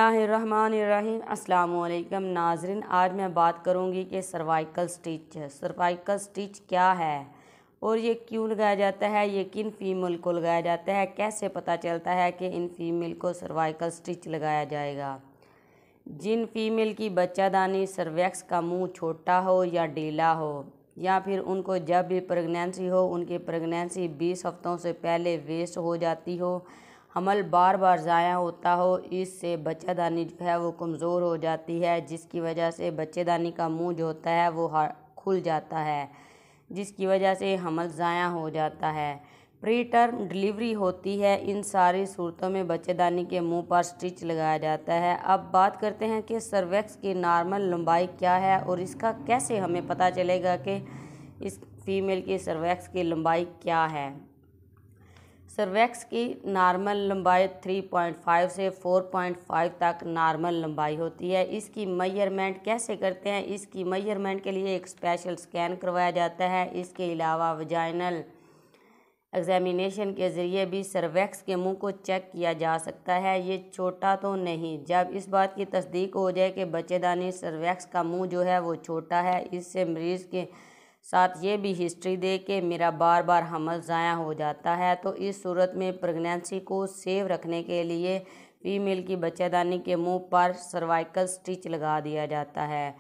बिस्मिल्लाहिर्रहमानिर्रहीम। अस्सलामुअलैकुम नाज़रीन, आज मैं बात करूंगी कि सर्वाइकल स्टिच क्या है और ये क्यों लगाया जाता है, ये किन फीमेल को लगाया जाता है, कैसे पता चलता है कि इन फीमेल को सर्वाइकल स्टिच लगाया जाएगा। जिन फीमेल की बच्चादानी सर्वैक्स का मुंह छोटा हो या ढीला हो, या फिर उनको जब भी प्रेगनेंसी हो उनकी प्रेगनेंसी 20 हफ्तों से पहले वेस्ट हो जाती हो, हमल बार बार ज़ाया होता हो, इससे बच्चादानी जो है वो कमज़ोर हो जाती है, जिसकी वजह से बच्चेदानी का मुंह जो होता है वो खुल जाता है, जिसकी वजह से हमल ज़ाया हो जाता है। प्री टर्म डिलीवरी होती है, इन सारी सूरतों में बच्चेदानी के मुंह पर स्टिच लगाया जाता है। अब बात करते हैं कि सर्वैक्स की नॉर्मल लंबाई क्या है और इसका कैसे हमें पता चलेगा कि इस फीमेल की सर्वैक्स की लंबाई क्या है। सर्वैक्स की नॉर्मल लंबाई 3.5 से 4.5 तक नॉर्मल लंबाई होती है। इसकी मेजरमेंट कैसे करते हैं, इसकी मेजरमेंट के लिए एक स्पेशल स्कैन करवाया जाता है। इसके अलावा वजाइनल एग्जामिनेशन के ज़रिए भी सर्वैक्स के मुंह को चेक किया जा सकता है, ये छोटा तो नहीं। जब इस बात की तस्दीक हो जाए कि बच्चेदानी सर्वैक्स का मुंह जो है वो छोटा है, इससे मरीज़ के साथ ये भी हिस्ट्री दे कि मेरा बार बार हमल ज़ाया हो जाता है, तो इस सूरत में प्रेगनेंसी को सेव रखने के लिए फीमेल की बच्चेदानी के मुंह पर सर्वाइकल स्टिच लगा दिया जाता है।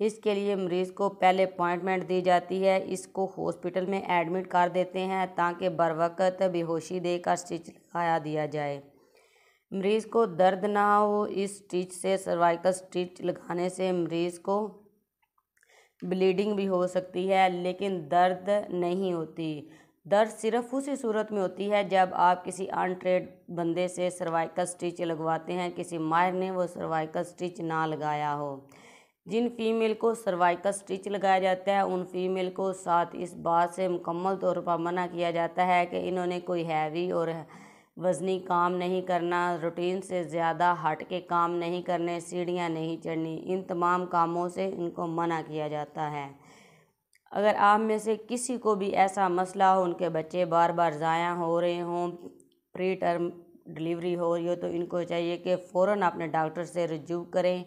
इसके लिए मरीज़ को पहले अपॉइंटमेंट दी जाती है, इसको हॉस्पिटल में एडमिट कर देते हैं ताकि बरवक़्त बेहोशी देकर स्टिच लगाया दिया जाए, मरीज़ को दर्द ना हो। इस स्टिच से सर्वाइकल स्टिच लगाने से मरीज़ को ब्लीडिंग भी हो सकती है, लेकिन दर्द नहीं होती। दर्द सिर्फ उसी सूरत में होती है जब आप किसी अनट्रेड बंदे से सर्वाइकल स्टिच लगवाते हैं, किसी माहिर ने वो सर्वाइकल स्टिच ना लगाया हो। जिन फीमेल को सर्वाइकल स्टिच लगाया जाता है उन फीमेल को साथ इस बात से मुकम्मल तौर पर मना किया जाता है कि इन्होंने कोई हैवी और वज़नी काम नहीं करना, रूटीन से ज़्यादा हट के काम नहीं करने, सीढ़ियाँ नहीं चढ़नी, इन तमाम कामों से इनको मना किया जाता है। अगर आप में से किसी को भी ऐसा मसला हो, उनके बच्चे बार बार ज़ाया हो रहे हों, प्री टर्म डिलीवरी हो रही हो, तो इनको चाहिए कि फ़ौरन अपने डॉक्टर से रजू करें।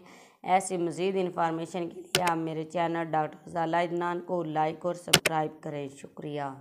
ऐसी मज़ीद इंफॉर्मेशन के लिए आप मेरे चैनल डॉक्टर ज़ाला इदनान को लाइक और सब्सक्राइब करें। शुक्रिया।